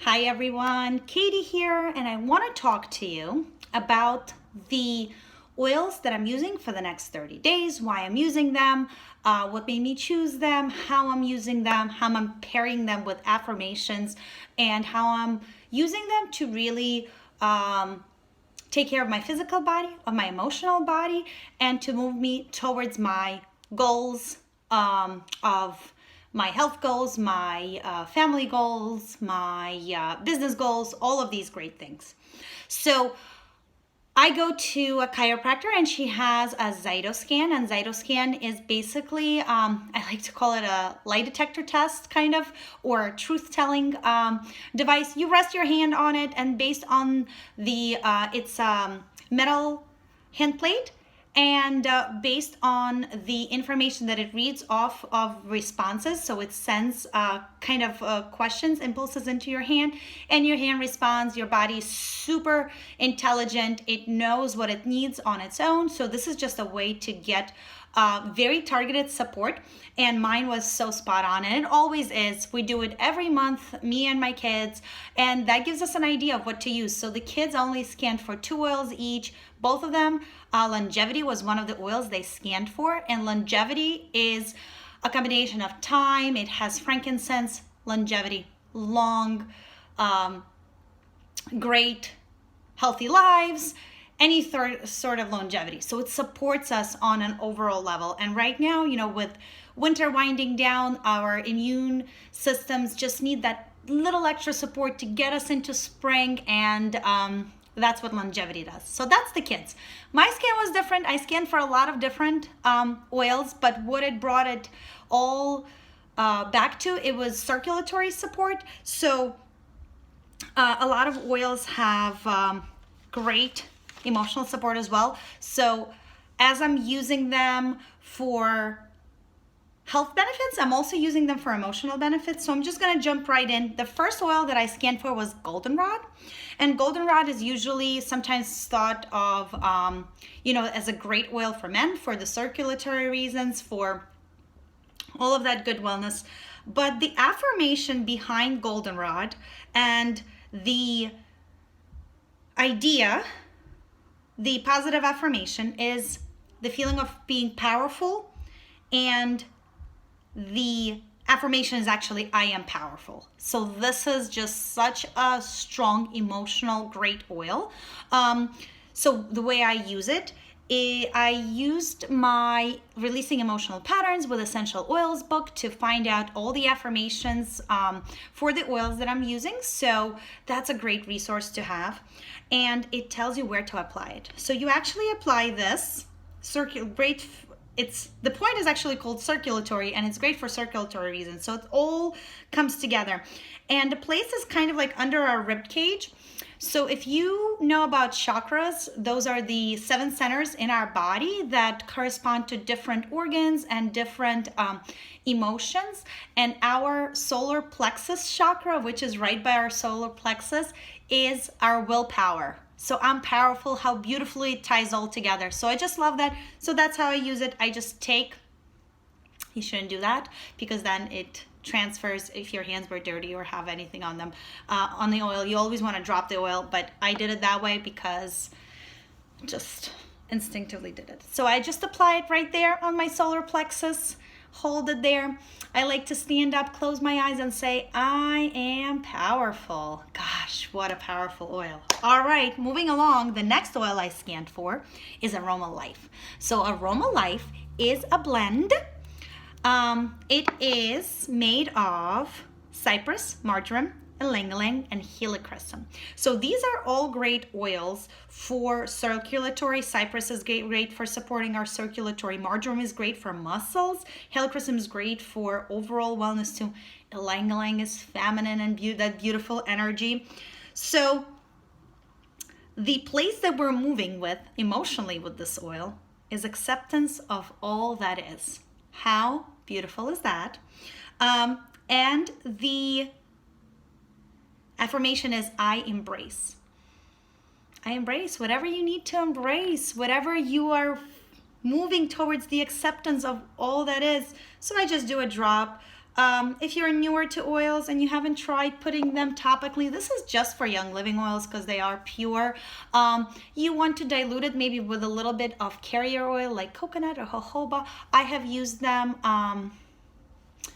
Hi everyone, Katie here, and I want to talk to you about the oils that I'm using for the next 30 days, why I'm using them, what made me choose them, how I'm using them, how I'm pairing them with affirmations, and how I'm using them to really take care of my physical body, of my emotional body, and to move me towards my goals of my health goals, my family goals, my business goals, all of these great things. So I go to a chiropractor and she has a Zytoscan, and Zytoscan is basically, I like to call it a lie detector test kind of, or a truth-telling device. You rest your hand on it, and based on the, it's metal hand plate, and based on the information that it reads off of responses, so it sends kind of questions, impulses into your hand, and your hand responds. Your body is super intelligent. It knows what it needs on its own. So this is just a way to get very targeted support, and mine was so spot on, and it always is. We do it every month, me and my kids, and that gives us an idea of what to use. So the kids only scanned for 2 oils each, both of them. Longevity was one of the oils they scanned for, and longevity is a combination of time. It has frankincense, longevity, long, great, healthy lives, any sort of longevity. So it supports us on an overall level. And right now, with winter winding down, our immune systems just need that little extra support to get us into spring, and that's what longevity does. So that's the kids. My scan was different. I scanned for a lot of different oils, but what it brought it all back to, it was circulatory support. So a lot of oils have great emotional support as well. So as I'm using them for health benefits, I'm also using them for emotional benefits. So I'm just going to jump right in. The first oil that I scanned for was goldenrod. And goldenrod is usually sometimes thought of, as a great oil for men, for the circulatory reasons, for all of that good wellness. But the affirmation behind goldenrod and the idea, the positive affirmation, is the feeling of being powerful, and the affirmation is actually, I am powerful. So this is just such a strong, emotional, great oil. So the way I use it, I used my Releasing Emotional Patterns with Essential Oils book to find out all the affirmations for the oils that I'm using. So that's a great resource to have. And it tells you where to apply it. So you actually apply this great. The point is actually called circulatory, and it's great for circulatory reasons. So it all comes together. And the place is kind of like under our rib cage. So if you know about chakras, those are the 7 centers in our body that correspond to different organs and different emotions. And our solar plexus chakra, which is right by our solar plexus, is our willpower. So I'm powerful, how beautifully it ties all together. So I just love that. So that's how I use it. I just take, you shouldn't do that, because then it transfers if your hands were dirty or have anything on them. On the oil, you always want to drop the oil, but I did it that way because just instinctively did it. So I just apply it right there on my solar plexus, hold it there. I like to stand up, close my eyes, and say, I am powerful. Gosh, what a powerful oil. All right, moving along, the next oil I scanned for is Aroma Life. So Aroma Life is a blend. It is made of cypress, marjoram, ylang-ylang, and helichrysum. So these are all great oils for circulatory. Cypress is great for supporting our circulatory. Marjoram is great for muscles. Helichrysum is great for overall wellness too. Ylang-ylang is feminine and that beautiful energy. So the place that we're moving with emotionally with this oil is acceptance of all that is. How beautiful is that? And the affirmation is, I embrace. I embrace whatever you need to embrace, whatever you are moving towards the acceptance of all that is. So I just do a drop If you're newer to oils and you haven't tried putting them topically, this is just for Young Living oils because they are pure. You want to dilute it maybe with a little bit of carrier oil like coconut or jojoba. I have used them.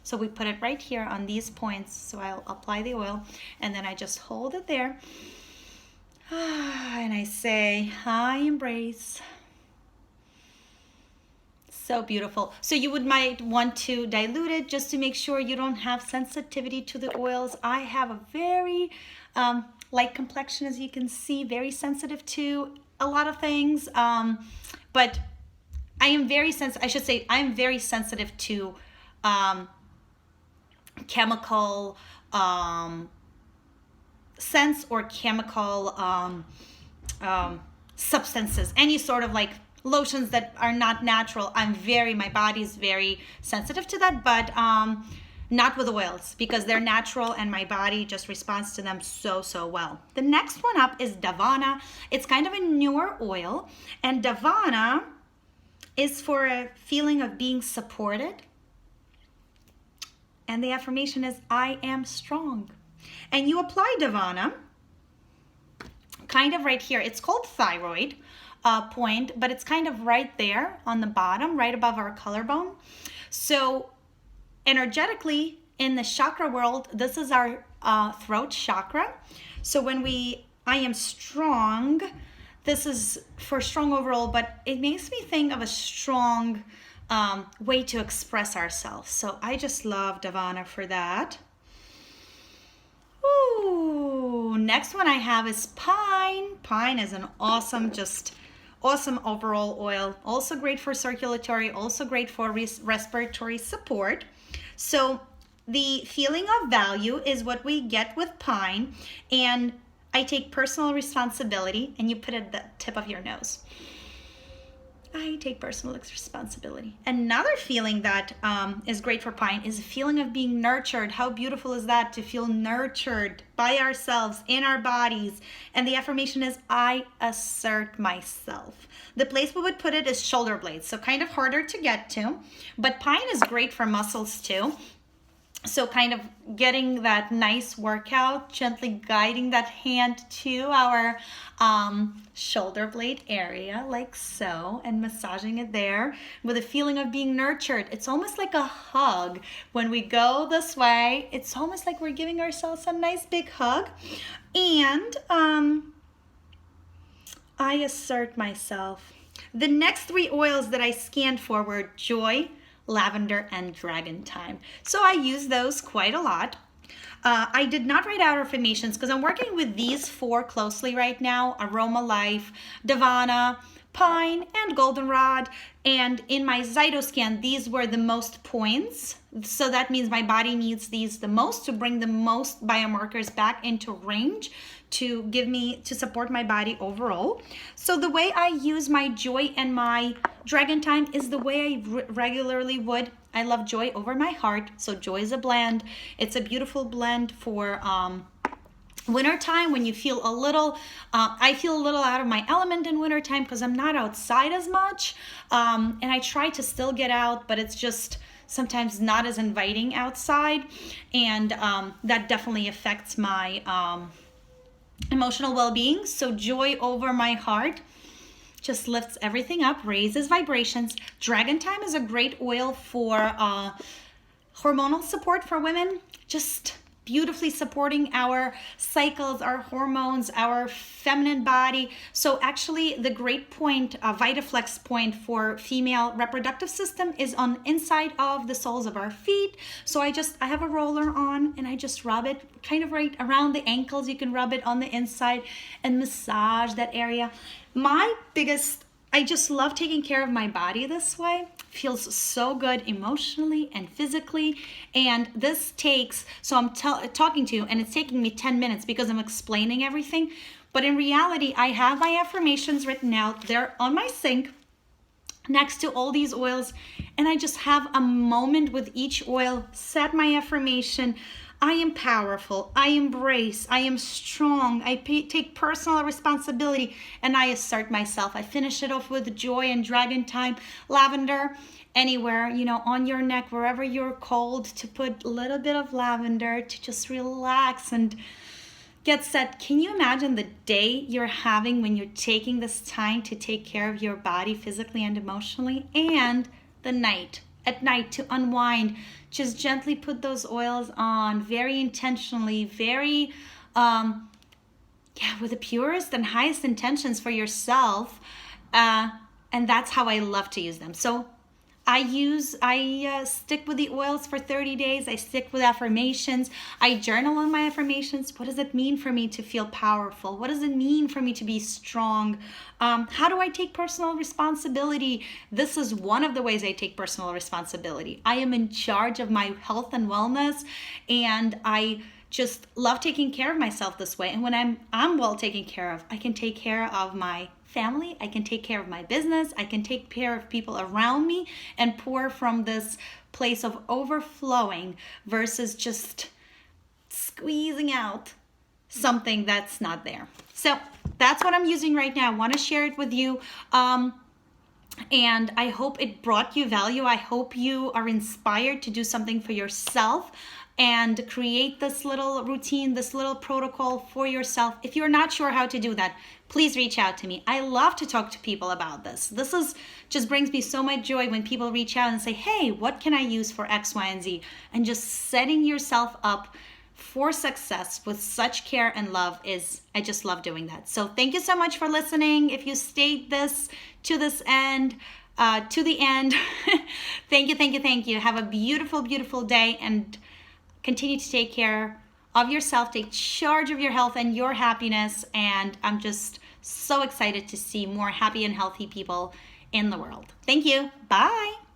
So we put it right here on these points. So I'll apply the oil and then I just hold it there. And I say, I embrace. So beautiful. So you might want to dilute it just to make sure you don't have sensitivity to the oils. I have a very light complexion, as you can see, very sensitive to a lot of things. But I am very sensitive. I should say I'm very sensitive to chemical scents or chemical substances, any sort of like lotions that are not natural. My body's very sensitive to that, but not with oils because they're natural and my body just responds to them so well. The next one up is Davana. It's kind of a newer oil, and Davana is for a feeling of being supported. And the affirmation is, I am strong. And you apply Davana kind of right here. It's called thyroid point, but it's kind of right there on the bottom, right above our collarbone. So energetically in the chakra world, this is our throat chakra. So when I am strong, this is for strong overall, but it makes me think of a strong way to express ourselves. So I just love Davana for that. Ooh, next one I have is pine. Pine is an awesome overall oil. Also great for circulatory, also great for respiratory support. So the feeling of value is what we get with pine, and I take personal responsibility, and you put it at the tip of your nose. I take personal responsibility. Another feeling that is great for pine is a feeling of being nurtured. How beautiful is that, to feel nurtured by ourselves in our bodies? And the affirmation is, I assert myself. The place we would put it is shoulder blades, so kind of harder to get to, but pine is great for muscles too. So kind of getting that nice workout, gently guiding that hand to our shoulder blade area like so, and massaging it there with a feeling of being nurtured. It's almost like a hug. When we go this way, it's almost like we're giving ourselves a nice big hug. And I assert myself. The next three oils that I scanned for were joy, lavender, and dragon thyme. So I use those quite a lot. I did not write out affirmations because I'm working with these four closely right now: Aroma Life, Davana, Pine, and Goldenrod. And in my Zytoscan, these were the most points. So that means my body needs these the most to bring the most biomarkers back into range to support my body overall. So the way I use my joy and my dragon thyme is the way I regularly would. I love joy over my heart. So joy is a blend. It's a beautiful blend for wintertime when you feel a little, I feel a little out of my element in wintertime because I'm not outside as much. And I try to still get out, but it's just sometimes not as inviting outside. And that definitely affects my emotional well-being. So joy over my heart just lifts everything up, raises vibrations. Dragon thyme is a great oil for hormonal support for women, just beautifully supporting our cycles, our hormones, our feminine body. So actually the great point, Vitaflex point for female reproductive system is on inside of the soles of our feet. So I have a roller on and I just rub it kind of right around the ankles. You can rub it on the inside and massage that area. I just love taking care of my body this way. Feels so good emotionally and physically. And this takes, so I'm talking to you and it's taking me 10 minutes because I'm explaining everything. But in reality, I have my affirmations written out. They're on my sink next to all these oils. And I just have a moment with each oil, set my affirmation, I am powerful. I embrace. I am strong. I take personal responsibility and I assert myself. I finish it off with joy and dragon time. Lavender, anywhere, on your neck, wherever you're cold, to put a little bit of lavender to just relax and get set. Can you imagine the day you're having when you're taking this time to take care of your body physically and emotionally? And the night, at night, to unwind, just gently put those oils on, very intentionally, very with the purest and highest intentions for yourself, and that's how I love to use them. So I stick with the oils for 30 days. I stick with affirmations. I journal on my affirmations. What does it mean for me to feel powerful? What does it mean for me to be strong? How do I take personal responsibility? This is one of the ways I take personal responsibility. I am in charge of my health and wellness, and I just love taking care of myself this way. And when I'm well taken care of, I can take care of my family, I can take care of my business, I can take care of people around me and pour from this place of overflowing versus just squeezing out something that's not there. So that's what I'm using right now. I want to share it with you. And I hope it brought you value. I hope you are inspired to do something for yourself and create this little routine, this little protocol for yourself. If you're not sure how to do that, please reach out to me. I love to talk to people about this. This is just brings me so much joy when people reach out and say, hey, what can I use for X, Y, and Z? And just setting yourself up for success with such care and love I just love doing that. So thank you so much for listening. If you stayed to the end, thank you. Have a beautiful, beautiful day, and continue to take care of yourself, take charge of your health and your happiness. And I'm just so excited to see more happy and healthy people in the world. Thank you. Bye.